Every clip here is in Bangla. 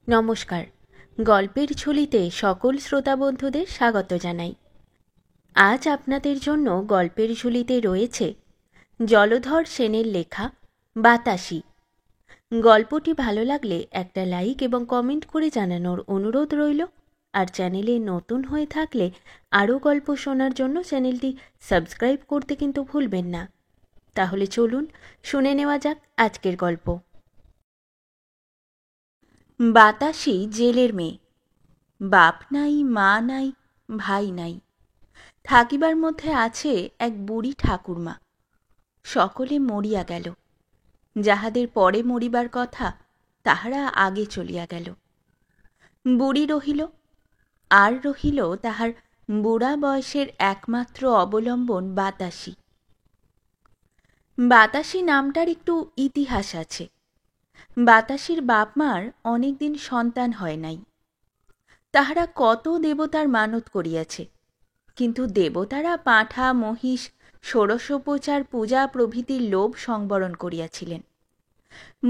নমস্কার। গল্পের ঝুলিতে সকল শ্রোতা বন্ধুদের স্বাগত জানাই। আজ আপনাদের জন্য গল্পের ঝুলিতে রয়েছে জলধর সেনের লেখা বাতাসি। গল্পটি ভালো লাগলে একটা লাইক এবং কমেন্ট করে জানানোর অনুরোধ রইল। আর চ্যানেলে নতুন হয়ে থাকলে আরও গল্প শোনার জন্য চ্যানেলটি সাবস্ক্রাইব করতে কিন্তু ভুলবেন না। তাহলে চলুন শুনে নেওয়া যাক আজকের গল্প। বাতাসি জেলের মেয়ে। বাপ নাই, মা নাই, ভাই নাই। থাকিবার মধ্যে আছে এক বুড়ি ঠাকুরমা। সকলে মরিয়া গেল। যাহাদের পরে মরিবার কথা তাহারা আগে চলিয়া গেল। বুড়ি রহিল, আর রহিল তাহার বুড়া বয়সের একমাত্র অবলম্বন বাতাসি। বাতাসি নামটার একটু ইতিহাস আছে। বাতাসির বাপ মার অনেকদিন সন্তান হয় নাই। তাহারা কত দেবতার মানত করিয়াছে, কিন্তু দেবতারা পাঁঠা, মহিষ, ষোড়শোপচার পূজা প্রভৃতির লোভ সংবরণ করিয়াছিলেন।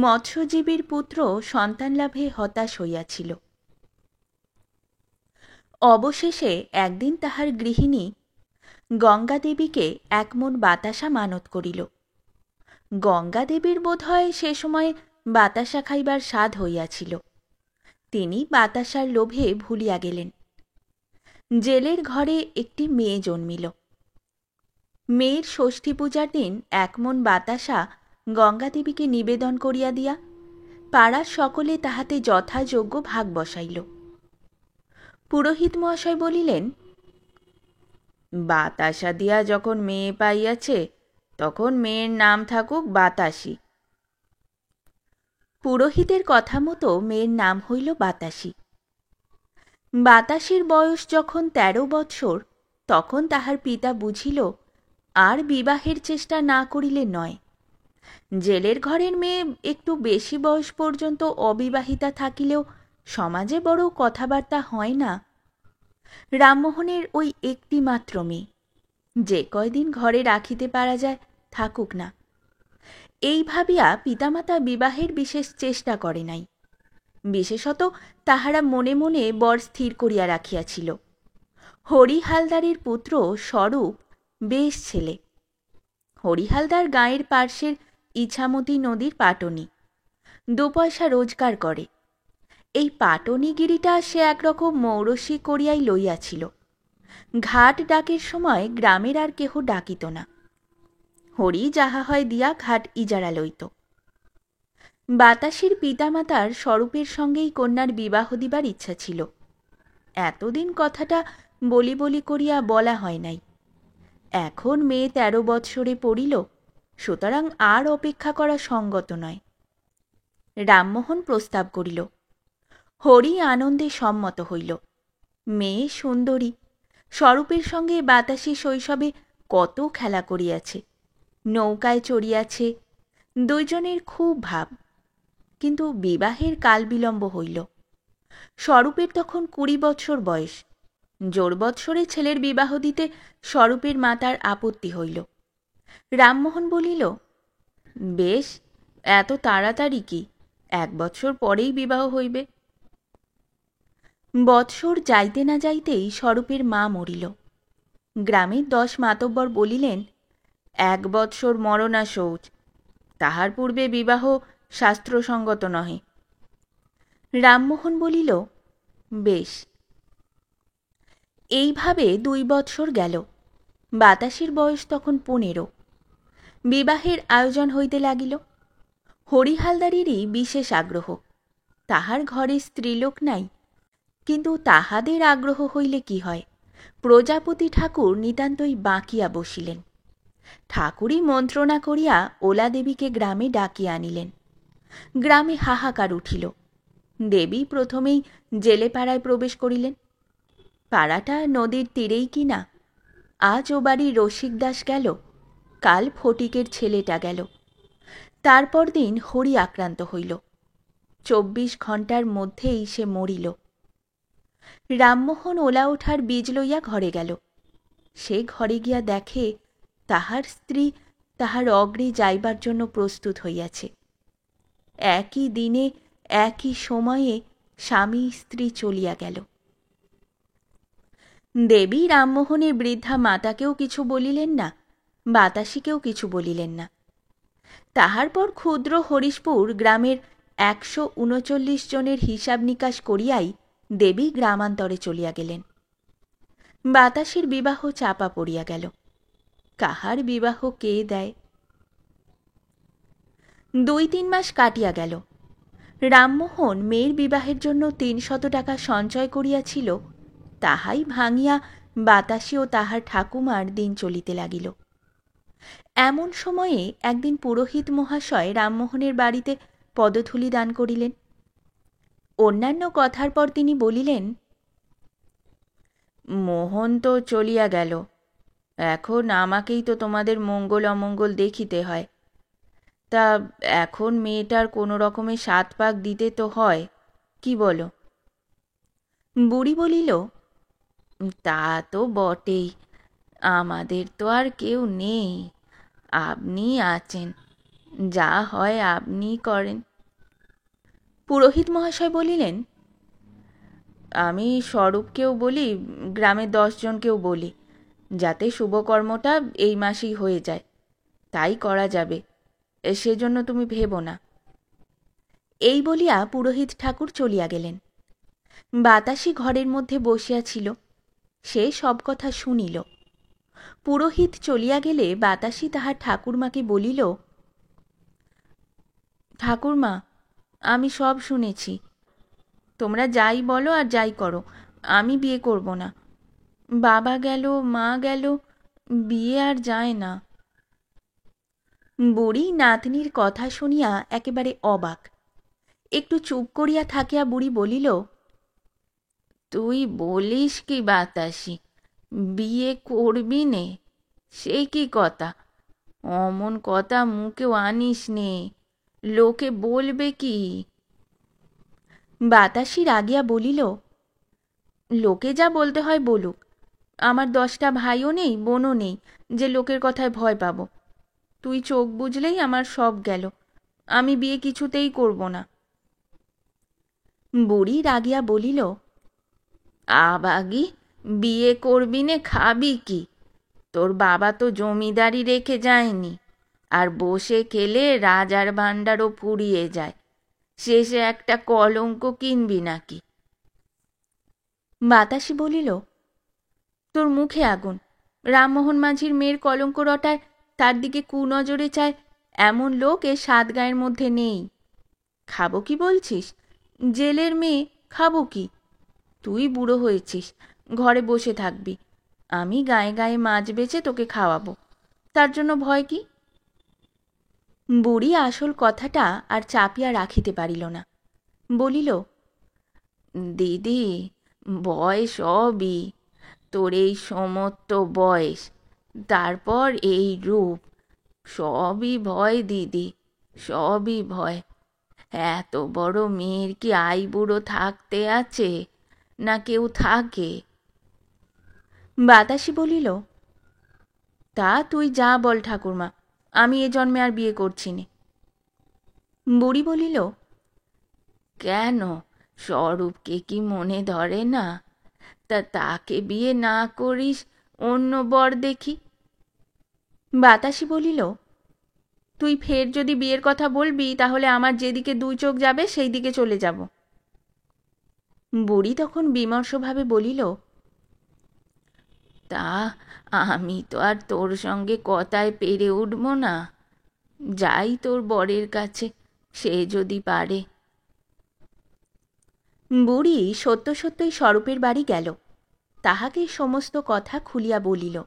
মৎস্যজীবীর পুত্র সন্তান লাভে হতাশ হইয়াছিল। অবশেষে একদিন তাহার গৃহিণী গঙ্গাদেবীকে এক মন বাতাসা মানত করিল। গঙ্গাদেবীর বোধ হয় সে সময় বাতাসা খাইবার স্বাদ হইয়াছিল। তিনি বাতাসার লোভে ভুলিয়া গেলেন। জেলের ঘরে একটি মেয়ে জন্মিল। মেয়ের ষষ্ঠী পূজার দিন এক মন বাতাসা গঙ্গাদেবীকে নিবেদন করিয়া দিয়া পাড়ার সকলে তাহাতে যথাযোগ্য ভাগ বসাইল। পুরোহিত মহাশয় বলিলেন, বাতাসা দিয়া যখন মেয়ে পাইয়াছে তখন মেয়ের নাম থাকুক বাতাসি। পুরোহিতের কথা মতো মেয়ের নাম হইল বাতাসি। বাতাসির বয়স যখন 13 বৎসর, তখন তাহার পিতা বুঝিল আর বিবাহের চেষ্টা না করিলে নয়। জেলের ঘরের মেয়ে একটু বেশি বয়স পর্যন্ত অবিবাহিতা থাকিলেও সমাজে বড় কথাবার্তা হয় না। রামমোহনের ওই একটি মাত্র মেয়ে, যে কয়দিন ঘরে রাখিতে পারা যায় থাকুক না, এই ভাবিয়া পিতামাতা বিবাহের বিশেষ চেষ্টা করে নাই। বিশেষত তাহারা মনে মনে বর স্থির করিয়া রাখিয়াছিল। হরি হালদারের পুত্র স্বরূপ বেশ ছেলে। হরি হালদার গাঁয়ের পার্শ্বের ইছামতি নদীর পাটনি, 2 পয়সা রোজগার করে। এই পাটনিগিরিটা সে একরকম মৌরসি করিয়াই লইয়াছিল। ঘাট ডাকের সময় গ্রামের আর কেহ ডাকিত না। হরি যাহা হয় দিয়া ঘাট ইজারা লইত। বাতাসির পিতামাতার স্বরূপের সঙ্গেই কন্যার বিবাহ দিবার ইচ্ছা ছিল। এতদিন কথাটা বলি বলি করিয়া বলা হয় নাই। এখন মেয়ে 13 বৎসরে পড়িল, সুতরাং আর অপেক্ষা করা সঙ্গত নয়। রামমোহন প্রস্তাব করিল। হরি আনন্দে সম্মত হইল। মেয়ে সুন্দরী, স্বরূপের সঙ্গে বাতাসি শৈশবে কত খেলা করিয়াছে, নৌকায় চড়িয়াছে, দুইজনের খুব ভাব। কিন্তু বিবাহের কাল বিলম্ব হইল। স্বরূপের তখন 20 বৎসর বয়স। জোর বৎসরে ছেলের বিবাহ দিতে স্বরূপের মাতার আপত্তি হইল। রামমোহন বলিল, বেশ, এত তাড়াতাড়ি কি, 1 বৎসর পরেই বিবাহ হইবে। বৎসর যাইতে না যাইতেই স্বরূপের মা মরিল। গ্রামের 10 মাতব্বর বলিলেন, 1 বৎসর মরণা শৌচ, তাহার পূর্বে বিবাহ শাস্ত্রসঙ্গত নহে। রামমোহন বলিল, বেশ। এইভাবে 2 বৎসর গেল। বাতাসির বয়স তখন 15। বিবাহের আয়োজন হইতে লাগিল। হরিহালদারেরই বিশেষ আগ্রহ। তাহার ঘরে স্ত্রীলোক নাই, কিন্তু তাহাদের আগ্রহ হইলে কি হয়, প্রজাপতি ঠাকুর নিতান্তই বাঁকিয়া বসিলেন। ঠাকুরই মন্ত্রণা করিয়া ওলা দেবীকে গ্রামে ডাকিয়া আনিলেন। গ্রামে হাহাকার উঠিল। দেবী প্রথমেই জেলে পাড়ায় প্রবেশ করিলেন। পাড়াটা নদীর তীরেই কিনা। আজ ও বাড়ি রসিক দাস গেল, কাল ফটিকের ছেলেটা গেল, তারপর দিন হরি আক্রান্ত হইল। 24 ঘণ্টার মধ্যেই সে মরিল। রামমোহন ওলা ওঠার বীজ লইয়া ঘরে গেল। সে ঘরে গিয়া দেখে তাহার স্ত্রী তাহার অগ্রে যাইবার জন্য প্রস্তুত হইয়াছে। একই দিনে একই সময়ে স্বামী স্ত্রী চলিয়া গেল। দেবী রামমোহনের বৃদ্ধা মাতাকেও কিছু বলিলেন না, বাতাসিকেও কিছু বলিলেন না। তাহার পর ক্ষুদ্র হরিশপুর গ্রামের 139 জনের হিসাব নিকাশ করিয়াই দেবী গ্রামান্তরে চলিয়া গেলেন। বাতাসের বিবাহ চাপা পড়িয়া গেল। কাহার বিবাহ কে দেয়? 2-3 মাস কাটিয়া গেল। রামমোহন মেয়ের বিবাহের জন্য 300 টাকা সঞ্চয় করিয়াছিল, তাহাই ভাঙিয়া বাতাসী ও তাহার ঠাকুমার দিন চলিতে লাগিল। এমন সময়ে একদিন পুরোহিত মহাশয় রামমোহনের বাড়িতে পদধূলি দান করিলেন। অন্যান্য কথার পর তিনি বলিলেন, মোহন তো চলিয়া গেল, এখন আমাকেই তো তোমাদের মঙ্গল অমঙ্গল দেখিতে হয়। তা এখন মেয়েটার কোনো রকমে 7 পাক দিতে তো হয়, কি বলো? বুড়ি বলিল, তা তো বটেই, আমাদের তো আর কেউ নেই, আপনি আছেন, যা হয় আপনি করেন। পুরোহিত মহাশয় বলিলেন, আমি স্বরূপকেও বলি, গ্রামের 10 জনকেও বলি, যাতে শুভকর্মটা এই মাসেই হয়ে যায়, তাই করা যাবে, সেজন্য তুমি ভেবো না। এই বলিয়া পুরোহিত ঠাকুর চলিয়া গেলেন। বাতাসী ঘরের মধ্যে বসিয়া ছিল, সে সব কথা শুনিল। পুরোহিত চলিয়া গেলে বাতাসী তাহার ঠাকুরমাকে বলিল, ঠাকুরমা, আমি সব শুনেছি, তোমরা যাই বলো আর যাই করো, আমি বিয়ে করব না। বাবা গেল, মা গেল, বিয়ে আর যায় না। বুড়ি নাতনির কথা শুনিয়া একেবারে অবাক। একটু চুপ করিয়া থাকিয়া বুড়ি বলিল, তুই বলিস কি বাতাসী, বিয়ে করবি নে? সে কি কথা, অমন কথা মুখেও আনিস নে, লোকে বলবে কি? বাতাসী রাগিয়া বলিল, লোকে যা বলতে হয় বলুক, আমার 10টা ভাইও নেই, বোনও নেই যে লোকের কথায় ভয় পাব। তুই চোখ বুঝলেই আমার সব গেল, আমি বিয়ে কিছুতেই করব না। বুড়ি রাগিয়া বলিল, আবাগি, বিয়ে করবি নে খাবি কি? তোর বাবা তো জমিদারি রেখে যায়নি, আর বসে খেলে রাজার ভাণ্ডারও ফুরিয়ে যায়, শেষে একটা কলঙ্ক কিনবি নাকি? বাতাসী বলিল, তোর মুখে আগুন, রামমোহন মাঝির মেয়ের কলঙ্ক রটায় তার দিকে কুনজরে চায় এমন লোক এ 7 গাঁয়ের মধ্যে নেই। খাবো কি বলছিস? জেলের মেয়ে, খাবো কি? তুই বুড়ো হয়েছিস, ঘরে বসে থাকবি, আমি গায়ে গায়ে মাছ বেচে তোকে খাওয়াবো, তার জন্য ভয় কি? বুড়ি আসল কথাটা আর চাপিয়া রাখিতে পারিল না, বলিল, দিদি, বয়স সবই, তোর এই সমস্ত বয়স, তারপর এই রূপ, সবই ভয় দিদি, সবই ভয়। এত বড় মেয়ের কি আইবুড়ো থাকতে আছে, না কেউ থাকে? বাতাসী বলিল, তা তুই যা বল ঠাকুরমা, আমি এ জন্মে আর বিয়ে করছি নে। বুড়ি বলিল, কেন, স্বরূপকে কি মনে ধরে না? তা তাকে বিয়ে না করিস, অন্য বর দেখি। বাতাসী বলিল, তুই ফের যদি বিয়ের কথা বলবি, তাহলে আমার যেদিকে 2 চোখ যাবে সেই দিকে চলে যাব। বুড়ি তখন বিমর্ষভাবে বলিল, তা আমি তো আর তোর সঙ্গে কথায় পেরে উঠব না, যাই তোর বরের কাছে, সে যদি পারে। বুড়ি সত্য সত্যই স্বরূপের বাড়ি গেল, তাহাকে সমস্ত কথা খুলিয়া বলিল।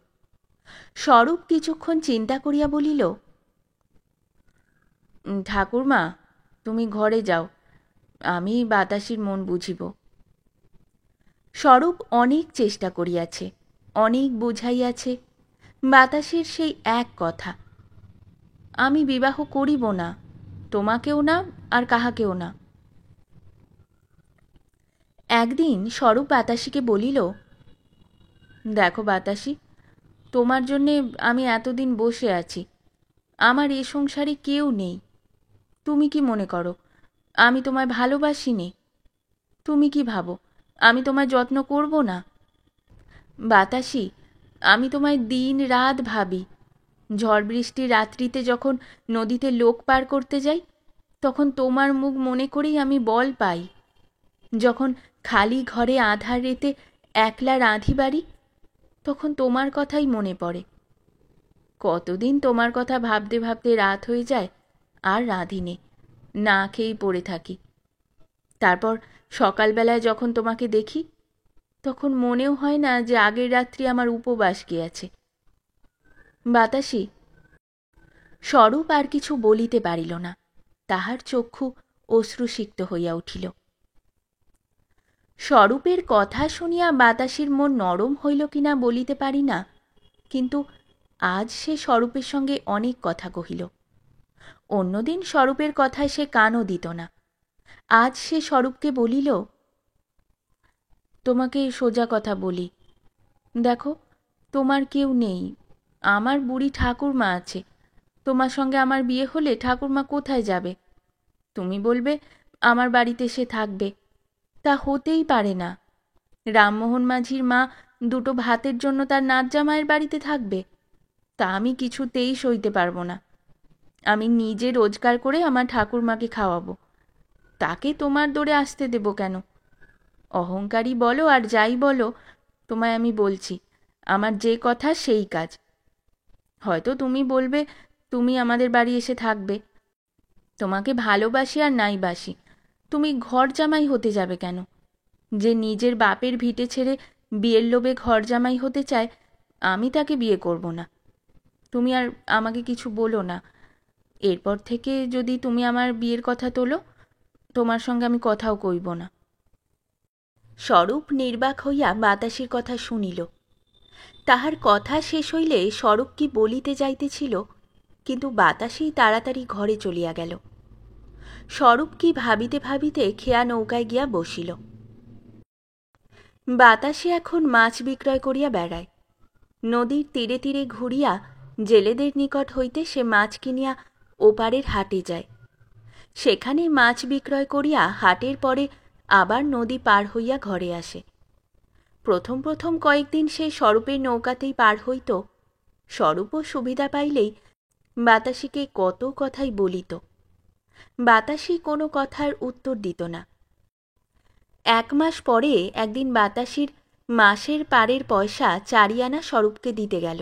স্বরূপ কিছুক্ষণ চিন্তা করিয়া বলিল, ঠাকুরমা, তুমি ঘরে যাও, আমি বাতাসীর মন বুঝিব। স্বরূপ অনেক চেষ্টা করিয়াছে, অনেক বুঝাইয়াছে, বাতাসের সেই এক কথা, আমি বিবাহ করিব না, তোমাকেও না আর কাহাকেও না। একদিন স্বরূপ বাতাসীকে বলিল, দেখো বাতাসী, তোমার জন্যে আমি এতদিন বসে আছি, আমার এ সংসারে কেউ নেই, তুমি কি মনে করো আমি তোমায় ভালোবাসি নে? তুমি কি ভাবো আমি তোমার যত্ন করব না? বাতাসি, আমি তোমায় দিন রাত ভাবি। ঝড় বৃষ্টির রাত্রিতে যখন নদীতে লোক পার করতে যাই, তখন তোমার মুখ মনে করেই আমি বল পাই। যখন খালি ঘরে আঁধার রেতে একলা রাঁধি বাড়ি, তখন তোমার কথাই মনে পড়ে। কতদিন তোমার কথা ভাবতে ভাবতে রাত হয়ে যায়, আর রাঁধি নে, না খেয়েই পড়ে থাকি। তারপর সকালবেলায় যখন তোমাকে দেখি, তখন মনেও হয় না যে আগের রাত্রি আমার উপবাস গিয়াছে। বাতাসি। স্বরূপ আর কিছু বলিতে পারিল না, তাহার চক্ষু অশ্রুসিক্ত হইয়া উঠিল। স্বরূপের কথা শুনিয়া বাতাসির মন নরম হইল কিনা বলিতে পারি না, কিন্তু আজ সে স্বরূপের সঙ্গে অনেক কথা কহিল। অন্যদিন স্বরূপের কথায় সে কানও দিত না। আজ সে স্বরূপকে বলিল, তোমাকে সোজা কথা বলি, দেখো তোমার কেউ নেই, আমার বুড়ি ঠাকুরমা আছে। তোমার সঙ্গে আমার বিয়ে হলে ঠাকুরমা কোথায় যাবে? তুমি বলবে আমার বাড়িতে সে থাকবে, তা হতেই পারে না। রামমোহন মাঝির মা দুটো ভাতের জন্য তার নাত জামাইয়ের বাড়িতে থাকবে, তা আমি কিছুতেই সইতে পারবো না। আমি নিজে রোজগার করে আমার ঠাকুরমাকে খাওয়াবো, তাকে তোমার দৌড়ে আসতে দেব কেন? অহংকারী বলো আর যাই বলো, তোমায় আমি বলছি, আমার যে কথা সেই কাজ। হয়তো তুমি বলবে তুমি আমাদের বাড়ি এসে থাকবে, তোমাকে ভালোবাসি আর নাই বাসি, তুমি ঘর জামাই হতে যাবে কেন? যে নিজের বাপের ভিটে ছেড়ে বিয়ের লোভে ঘর জামাই হতে চায়, আমি তাকে বিয়ে করব না। তুমি আর আমাকে কিছু বলো না। এরপর থেকে যদি তুমি আমার বিয়ের কথা তোলো, তোমার সঙ্গে আমি কথাও কইব না। স্বরূপ নির্বাক হইয়া বাতাসির কথা শুনিল। তাহার কথা শেষ হইলে স্বরূপ কি বলিতে যাইতেছিল, কিন্তু বাতাসি তাড়াতাড়ি ঘরে চলিয়া গেল। স্বরূপ কি ভাবিতে ভাবিতে খেয়া নৌকায় গিয়া বসিল। বাতাসি এখন মাছ বিক্রয় করিয়া বেড়ায়। নদীর তীরে তীরে ঘুরিয়া জেলেদের নিকট হইতে সে মাছ কিনিয়া ওপারের হাটে যায়। সেখানে মাছ বিক্রয় করিয়া হাটের পরে আবার নদী পার হইয়া ঘরে আসে। প্রথম প্রথম কয়েকদিন সে স্বরূপের নৌকাতেই পার হইত। স্বরূপও সুবিধা পাইলেই বাতাসিকে কত কথাই বলিত। বাতাসি কোনো কথার উত্তর দিত না। 1 মাস পরে একদিন বাতাসির মাসের পারের পয়সা 4 আনা স্বরূপকে দিতে গেল।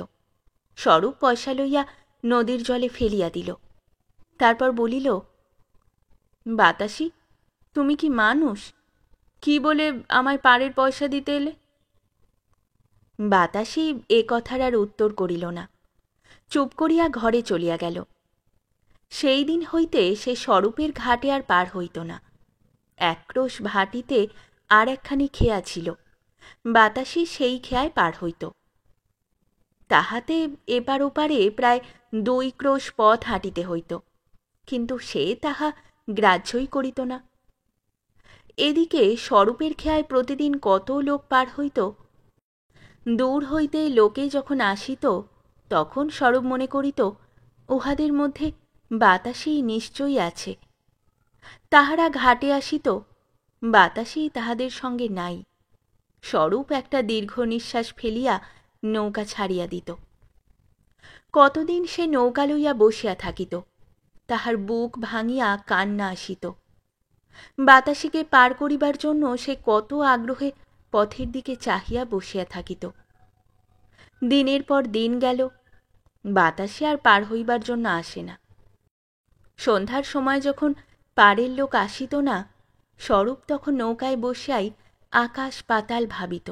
স্বরূপ পয়সা লইয়া নদীর জলে ফেলিয়া দিল। তারপর বলিল, বাতাসি, তুমি কি মানুষ? কি বলে আমায় পারের পয়সা দিতে এলে? বাতাসি এ কথার আর উত্তর করিল না, চুপ করিয়া ঘরে চলিয়া গেল। সেই দিন হইতে সে স্বরূপের ঘাটে আর পার হইত না। একক্রোশ ভাটিতে আর একখানি খেয়া ছিল, বাতাসি সেই খেয়ায় পার হইত। তাহাতে এপার ওপারে প্রায় 2 ক্রোশ পথ হাঁটিতে হইত, কিন্তু সে তাহা গ্রাহ্যই করিত না। এদিকে স্বরূপের খেয়ায় প্রতিদিন কত লোক পার হইত। দূর হইতে লোকে যখন আসিত, তখন স্বরূপ মনে করিত উহাদের মধ্যে বাতাসি নিশ্চয়ই আছে। তাহারা ঘাটে আসিত, বাতাসি তাহাদের সঙ্গে নাই। স্বরূপ একটা দীর্ঘ নিঃশ্বাস ফেলিয়া নৌকা ছাড়িয়া দিত। কতদিন সে নৌকা লইয়া বসিয়া থাকিত, তাহার বুক ভাঙিয়া কান্না আসিত। বাতাসিকে পার করিবার জন্য সে কত আগ্রহে পথের দিকে চাহিয়া বসিয়া থাকিত। দিনের পর দিন গেল, বাতাসি আর পার হইবার জন্য আসে না। সন্ধ্যার সময় যখন পারের লোক আসিত না, স্বরূপ তখন নৌকায় বসিয়াই আকাশ পাতাল ভাবিত।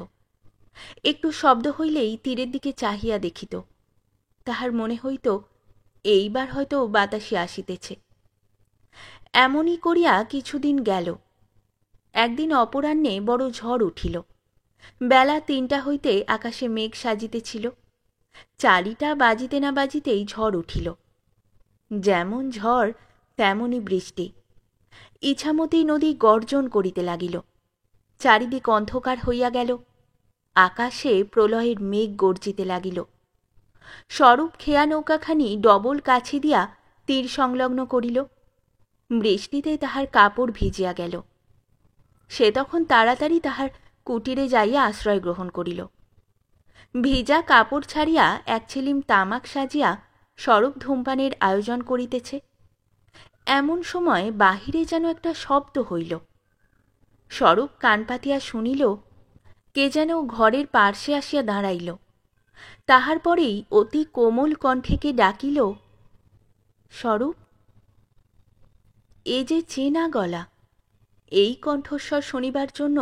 একটু শব্দ হইলেই তীরের দিকে চাহিয়া দেখিত। তাহার মনে হইত এইবার হয়তো বাতাসি আসিতেছে। এমনই করিয়া কিছুদিন গেল। একদিন অপরাহ্নে বড় ঝড় উঠিল। বেলা 3টা হইতে আকাশে মেঘ সাজিতেছিল। 4টা বাজিতে না বাজিতেই ঝড় উঠিল। যেমন ঝড় তেমনই বৃষ্টি। ইছামতি নদী গর্জন করিতে লাগিল। চারিদিক অন্ধকার হইয়া গেল। আকাশে প্রলয়ের মেঘ গর্জিতে লাগিল। স্বরূপ খেয়া নৌকাখানি ডবল কাছি দিয়া তীর সংলগ্ন করিল। বৃষ্টিতে তাহার কাপড় ভিজিয়া গেল। সে তখন তাড়াতাড়ি তাহার কুটিরে যাইয়া আশ্রয় গ্রহণ করিল। ভিজা কাপড় ছাড়িয়া এক ছিলিম তামাক সাজিয়া স্বরূপ ধূমপানের আয়োজন করিতেছে। এমন সময় বাহিরে যেন একটা শব্দ হইল। স্বরূপ কান পাতিয়া শুনিল, কে যেন ঘরের পার্শ্বে আসিয়া দাঁড়াইল। তাহার পরেই অতি কোমল কণ্ঠে কে ডাকিল, স্বরূপ। এ যে চেনা গলা! এই কণ্ঠস্বর শুনিবার জন্য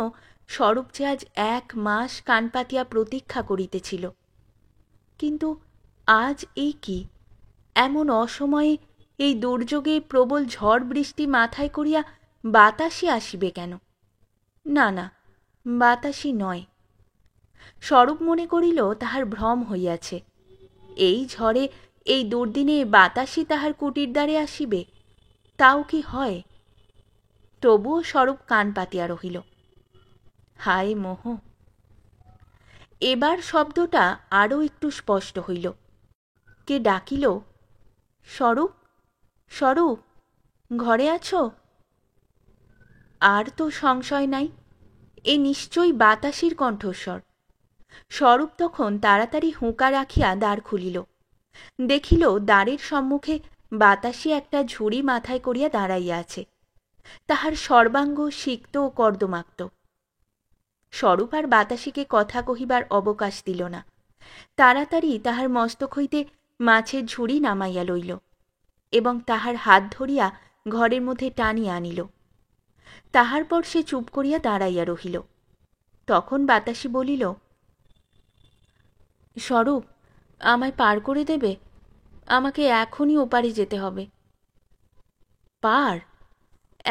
স্বরূপ যে আজ 1 মাস কান পাতিয়া প্রতীক্ষা করিতেছিল। কিন্তু আজ এই কি? এমন অসময়ে, এই দুর্যোগে প্রবল ঝড় বৃষ্টি মাথায় করিয়া বাতাসই আসিবে কেন? না না, বাতাসই নয়। স্বরূপ মনে করিল তাহার ভ্রম হইয়াছে। এই ঝড়ে, এই দুর্দিনে বাতাসই তাহার কুটির দ্বারে আসিবে, তাও কি হয়? তবুও স্বরূপ কান পাতিয়া রহিল। হায় মোহ! এবার শব্দটা আরও একটু স্পষ্ট হইল। কে ডাকিল, স্বরূপ, স্বরূপ, ঘরে আছো? আর তো সংশয় নাই, এ নিশ্চয়ই বাতাসির কণ্ঠস্বর। স্বরূপ তখন তাড়াতাড়ি হুঁকা রাখিয়া দ্বার খুলিল। দেখিল দ্বারের সম্মুখে বাতাসি একটা ঝুড়ি মাথায় করিয়া দাঁড়াইয়া আছে। তাহার সর্বাঙ্গ সিক্ত ও কর্দমাক্ত। স্বরূপ আর বাতাসিকে কথা কহিবার অবকাশ দিল না। তাড়াতাড়ি তাহার মস্তক হইতে মাছের ঝুড়ি নামাইয়া লইল এবং তাহার হাত ধরিয়া ঘরের মধ্যে টানিয়া আনিল। তাহার পর সে চুপ করিয়া দাঁড়াইয়া রহিল। তখন বাতাসি বলিল, স্বরূপ, আমায় পার করে দেবে? আমাকে এখনই ওপারে যেতে হবে। পার?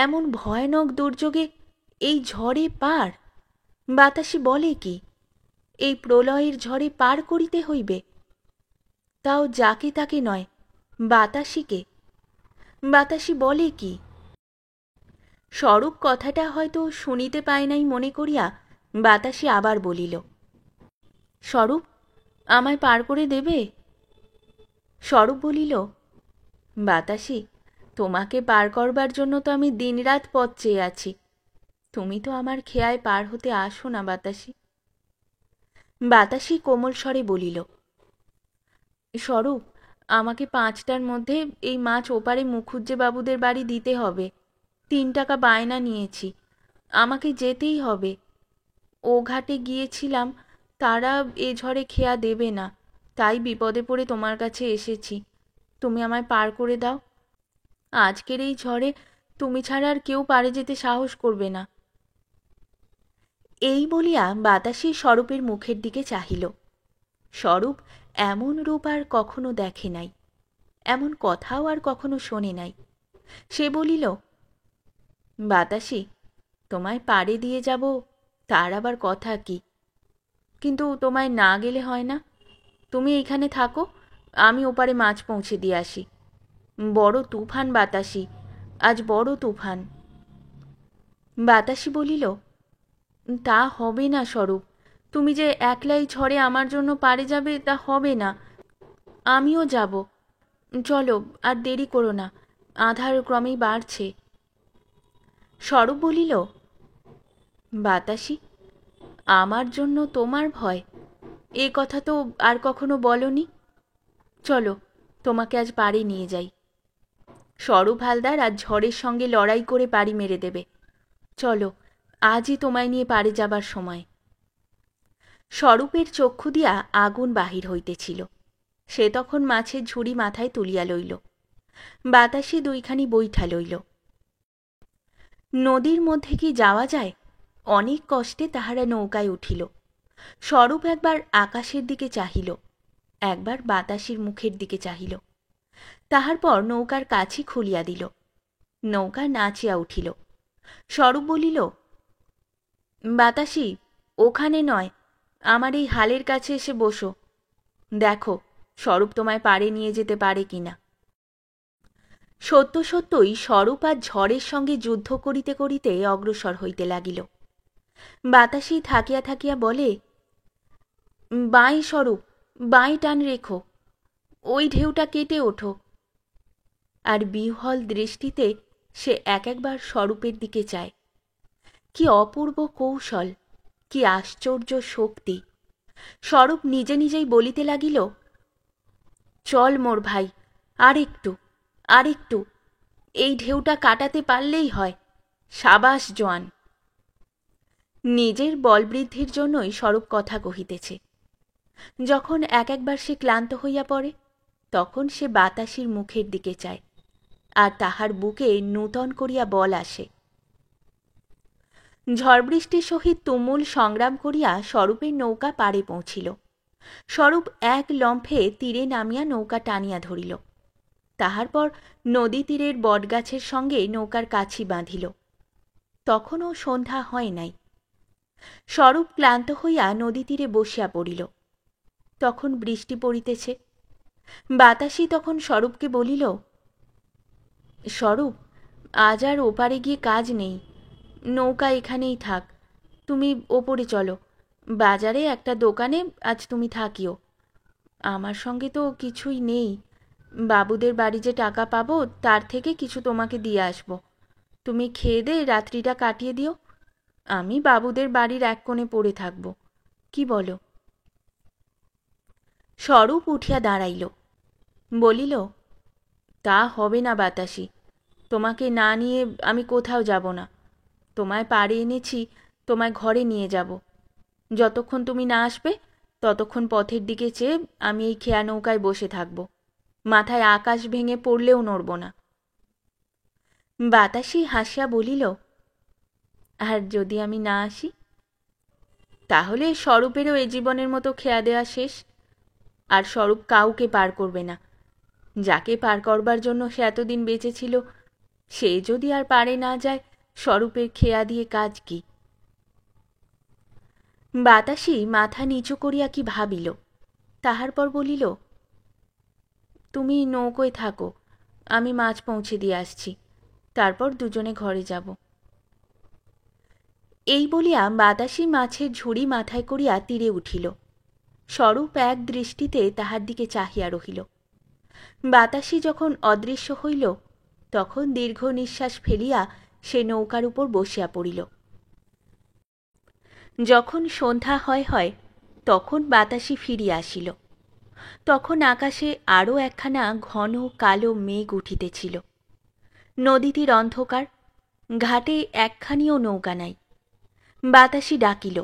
এমন ভয়ানক দুর্যোগে, এই ঝড়ে পার? বাতাসি বলে কি? এই প্রলয়ের ঝড়ে পার করিতে হইবে? তাও যাকে তাকে নয়, বাতাসিকে। বাতাসি বলে কি? স্বরূপ কথাটা হয়তো শুনিতে পায় নাই মনে করিয়া বাতাসি আবার বলিল, স্বরূপ, আমায় পার করে দেবে? স্বরূপ বলিল, বাতাসি, তোমাকে পার করবার জন্য তো আমি দিনরাত পথ চেয়ে আছি। তুমি তো আমার খেয়ায় পার হতে আসো না বাতাসি। বাতাসি কোমল স্বরে বলিল, স্বরূপ, আমাকে 5টার মধ্যে এই মাছ ওপারে মুখুজ্জে বাবুদের বাড়ি দিতে হবে। 3 টাকা বায়না নিয়েছি, আমাকে যেতেই হবে। ও ঘাটে গিয়েছিলাম, তারা এ ঝড়ে খেয়া দেবে না, তাই বিপদে পড়ে তোমার কাছে এসেছি। তুমি আমায় পার করে দাও। আজকের এই ঝড়ে তুমি ছাড়া আর কেউ পারে যেতে সাহস করবে না। এই বলিয়া বাতাসি স্বরূপের মুখের দিকে চাহিল। স্বরূপ এমন রূপ আর কখনো দেখে নাই, এমন কথাও আর কখনো শোনে নাই। সে বলিল, বাতাসি, তোমায় পাড়ে দিয়ে যাব, তার আবার কথা কি? কিন্তু তোমায় না গেলে হয় না। তুমি এইখানে থাকো, আমি ওপারে মাছ পৌঁছে দিয়ে আসি। বড় তুফান বাতাসি, আজ বড় তুফান। বাতাসি বলিল, তা হবে না স্বরূপ, তুমি যে একলাই ঝড়ে আমার জন্য পারে যাবে তা হবে না। আমিও যাব। চলো, আর দেরি করো না, আঁধার ক্রমেই বাড়ছে। স্বরূপ বলিল, বাতাসি, আমার জন্য তোমার ভয়? এ কথা তো আর কখনো বলনি। চলো, তোমাকে আজ পাড়ে নিয়ে যাই। স্বরূপ হালদার আজ ঝড়ের সঙ্গে লড়াই করে পাড়ি মেরে দেবে। চলো, আজই তোমায় নিয়ে পাড়ে যাবার সময়। স্বরূপের চক্ষু দিয়া আগুন বাহির হইতেছিল। সে তখন মাছের ঝুড়ি মাথায় তুলিয়া লইল। বাতাসে 2খানি বৈঠা লইল। নদীর মধ্যে কি যাওয়া যায়? অনেক কষ্টে তাহারা নৌকায় উঠিল। স্বরূপ একবার আকাশের দিকে চাহিল, একবার বাতাসের মুখের দিকে চাহিল। তাহার পর নৌকার কাছি খুলিয়া দিল। নৌকা নাচিয়া উঠিল। স্বরূপ বলিল, বাতাসি, ওখানে নয়, আমার এই হালের কাছে এসে বসো। দেখো স্বরূপ তোমায় পাড়ে নিয়ে যেতে পারে কিনা। সত্য সত্যই স্বরূপ আর ঝড়ের সঙ্গে যুদ্ধ করিতে করিতে অগ্রসর হইতে লাগিল। বাতাসি থাকিয়া থাকিয়া বলে, বাঁই স্বরূপ, বাঁই টান রেখো, ওই ঢেউটা কেটে ওঠো। আর বিহ্বল দৃষ্টিতে সে এক একবার স্বরূপের দিকে চায়। কি অপূর্ব কৌশল, কি আশ্চর্য শক্তি! স্বরূপ নিজে নিজেই বলিতে লাগিল, চল মোর ভাই, আরেকটু, আরেকটু, এই ঢেউটা কাটাতে পারলেই হয়। সাবাস জোয়ান! নিজের বলবৃদ্ধির জন্যই স্বরূপ কথা কহিতেছে। যখন এক একবার সে ক্লান্ত হইয়া পড়ে, তখন সে বাতাসির মুখের দিকে চায়, আর তাহার বুকে নূতন করিয়া বল আসে। ঝড় বৃষ্টির সহিত তুমুল সংগ্রাম করিয়া স্বরূপের নৌকা পাড়ে পৌঁছিল। স্বরূপ এক লম্ফে তীরে নামিয়া নৌকা টানিয়া ধরিল। তাহার পর নদী তীরের বটগাছের সঙ্গে নৌকার কাছি বাঁধিল। তখনও সন্ধ্যা হয় নাই। স্বরূপ ক্লান্ত হইয়া নদী তীরে বসিয়া পড়িল। তখন বৃষ্টি পড়িতেছে। বাতাসি তখন স্বরূপকে বলিল, স্বরূপ, আজ আর ওপারে গিয়ে কাজ নেই, নৌকা এখানেই থাক। তুমি ওপরে চলো, বাজারে একটা দোকানে আজ তুমি থাকিও। আমার সঙ্গে তো কিছুই নেই, বাবুদের বাড়ি যে টাকা পাবো তার থেকে কিছু তোমাকে দিয়ে আসব। তুমি খেয়ে দে রাত্রিটা কাটিয়ে দিও, আমি বাবুদের বাড়ির এক কোণে পড়ে থাকব। কি বলো? স্বরূপ উঠিয়া দাঁড়াইল, বলিল, তা হবে না বাতাসি, তোমাকে না নিয়ে আমি কোথাও যাব না। তোমায় পাড়ে এনেছি, তোমায় ঘরে নিয়ে যাব। যতক্ষণ তুমি না আসবে ততক্ষণ পথের দিকে চেয়ে আমি এই খেয়া নৌকায় বসে থাকব, মাথায় আকাশ ভেঙে পড়লেও নড়ব না। বাতাসি হাসিয়া বলিল, আর যদি আমি না আসি? তাহলে স্বরূপেরও এ জীবনের মতো খেয়া দেওয়া শেষ, আর স্বরূপ কাউকে পার করবে না। যাকে পার করবার জন্য সে এতদিন বেঁচে ছিল, সে যদি আর পারে না যায়, স্বরূপের খেয়া দিয়ে কাজ কি? বাতাসি মাথা নিচু করিয়া কি ভাবিল, তাহার পর বলিল, তুমি নৌকোয় থাকো, আমি মাছ পৌঁছে দিয়ে আসছি, তারপর দুজনে ঘরে যাব। এই বলিয়া বাতাসি মাছের ঝুড়ি মাথায় করিয়া তীরে উঠিল। স্বরূপ এক দৃষ্টিতে তাহার দিকে চাহিয়া রহিল। বাতাসি যখন অদৃশ্য হইল, তখন দীর্ঘ নিঃশ্বাস ফেলিয়া সে নৌকার উপর বসিয়া পড়িল। যখন সন্ধ্যা হয় তখন বাতাসি ফিরিয়া আসিল। তখন আকাশে আরও একখানা ঘন কালো মেঘ উঠিতেছিল। নদীতীর অন্ধকার, ঘাটে একখানিও নৌকা নাই। বাতাসি ডাকিল,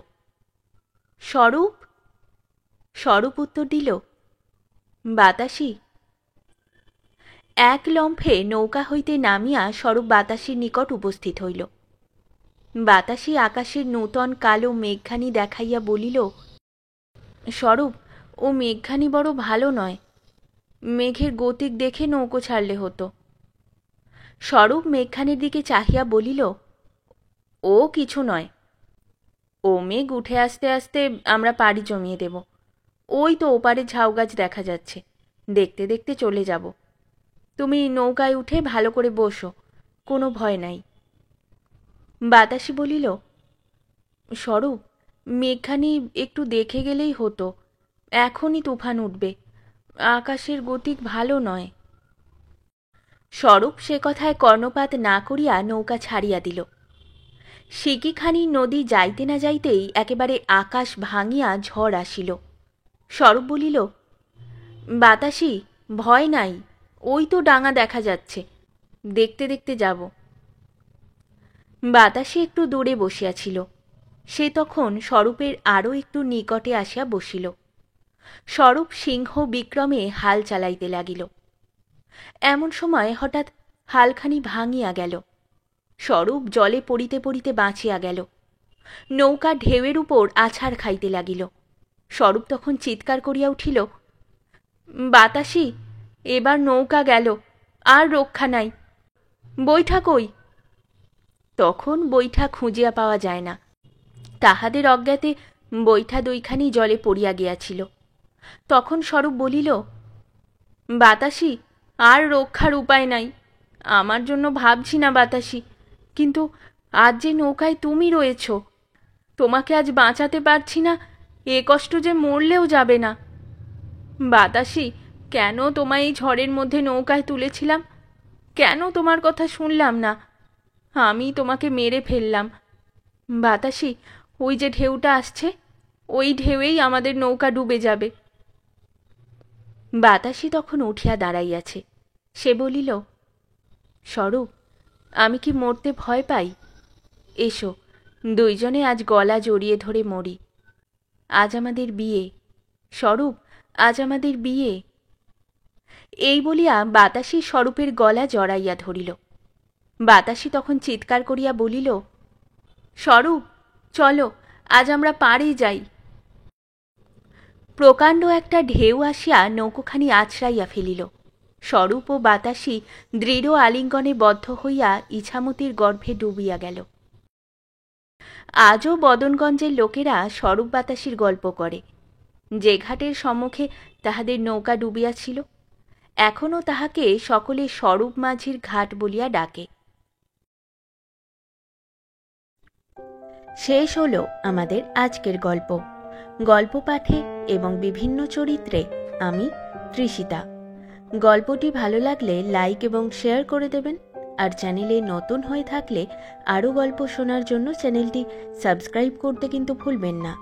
স্বরূপ! স্বরূপ উত্তর দিল, বাতাসি। এক লম্ফে নৌকা হইতে নামিয়া স্বরূপ বাতাসির নিকট উপস্থিত হইল। বাতাসি আকাশের নূতন কালো মেঘখানি দেখাইয়া বলিল, স্বরূপ, ও মেঘখানি বড় ভালো নয়, মেঘের গতিক দেখে নৌকো ছাড়লে হতো। স্বরূপ মেঘখানির দিকে চাহিয়া বলিল, ও কিছু নয়, ও মেঘ উঠে আসতে আসতে আমরা পাড়ি জমিয়ে দেব। ওই তো ওপারে ঝাউ গাছ দেখা যাচ্ছে, দেখতে দেখতে চলে যাব। তুমি নৌকায় উঠে ভালো করে বসো, কোনো ভয় নাই। বাতাসি বলিল, স্বরূপ, মেঘখানি একটু দেখে গেলেই হতো, এখনই তুফান উঠবে, আকাশের গতিক ভালো নয়। স্বরূপ সে কথায় কর্ণপাত না করিয়া নৌকা ছাড়িয়া দিল। সিকিখানি নদী যাইতে না যাইতেই একেবারে আকাশ ভাঙিয়া ঝড় আসিল। স্বরূপ বলিল, বাতাসি, ভয় নাই, ওই তো ডাঙা দেখা যাচ্ছে, দেখতে দেখতে যাব। বাতাসি একটু দূরে বসিয়াছিল, সে তখন স্বরূপের আরও একটু নিকটে আসিয়া বসিল। স্বরূপ সিংহ বিক্রমে হাল চালাইতে লাগিল। এমন সময় হঠাৎ হালখানি ভাঙিয়া গেল। স্বরূপ জলে পড়িতে পড়িতে বাঁচিয়া গেল। নৌকা ঢেউয়ের উপর আছাড় খাইতে লাগিল। স্বরূপ তখন চিৎকার করিয়া উঠিল, বাতাসি, এবার নৌকা গেল, আর রক্ষা নাই, বৈঠা কই? তখন বৈঠা খুঁজিয়া পাওয়া যায় না। তাহাদের অজ্ঞাতে বৈঠা দুইখানি জলে পড়িয়া গিয়াছিল। তখন স্বরূপ বলিল, বাতাসি, আর রক্ষার উপায় নাই, আমার জন্য ভাবছি না বাতাসি, কিন্তু আজ যে নৌকায় তুমি রয়েছ, তোমাকে আজ বাঁচাতে পারছি না, এ কষ্ট যে মরলেও যাবে না। বাতাসি, কেন তোমায় এই ঝড়ের মধ্যে নৌকায় তুলেছিলাম? কেন তোমার কথা শুনলাম না? আমি তোমাকে মেরে ফেললাম, বাতাসি, ওই যে ঢেউটা আসছে, ওই ঢেউয়েই আমাদের নৌকা ডুবে যাবে। বাতাসি তখন উঠিয়া দাঁড়াইয়াছে। সে বলিল, স্বরূপ, আমি কি মরতে ভয় পাই? এসো, দুইজনে আজ গলা জড়িয়ে ধরে মরি। আজ আমাদের বিয়ে স্বরূপ, আজ আমাদের বিয়ে। এই বলিয়া বাতাসি স্বরূপের গলা জড়াইয়া ধরিল। বাতাসি তখন চিৎকার করিয়া বলিল, স্বরূপ, চলো, আজ আমরা পাড়ে যাই। প্রকাণ্ড একটা ঢেউ আসিয়া নৌকোখানি আছড়াইয়া ফেলিল। স্বরূপ ও বাতাসি দৃঢ় আলিঙ্গনে বদ্ধ হইয়া ইছামতির গর্ভে ডুবিয়া গেল। আজও বদনগঞ্জের লোকেরা স্বরূপ বাতাসির গল্প করে। যে ঘাটের সম্মুখে তাহাদের নৌকা ডুবিয়াছিল, এখনও তাহাকে সকলে স্বরূপ মাঝির ঘাট বলিয়া ডাকে। শেষ হল আমাদের আজকের গল্প। গল্প পাঠে এবং বিভিন্ন চরিত্রে আমি তৃষিতা। গল্পটি ভালো লাগলে লাইক এবং শেয়ার করে দেবেন। আর চ্যানেলে নতুন হয়ে থাকলে আরও গল্প শোনার জন্য চ্যানেলটি সাবস্ক্রাইব করতে কিন্তু ভুলবেন না।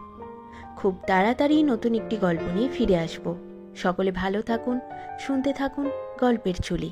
খুব তাড়াতাড়ি নতুন একটি গল্প নিয়ে ফিরে আসব। সকলে ভালো থাকুন, শুনতে থাকুন গল্পের ঝুলি।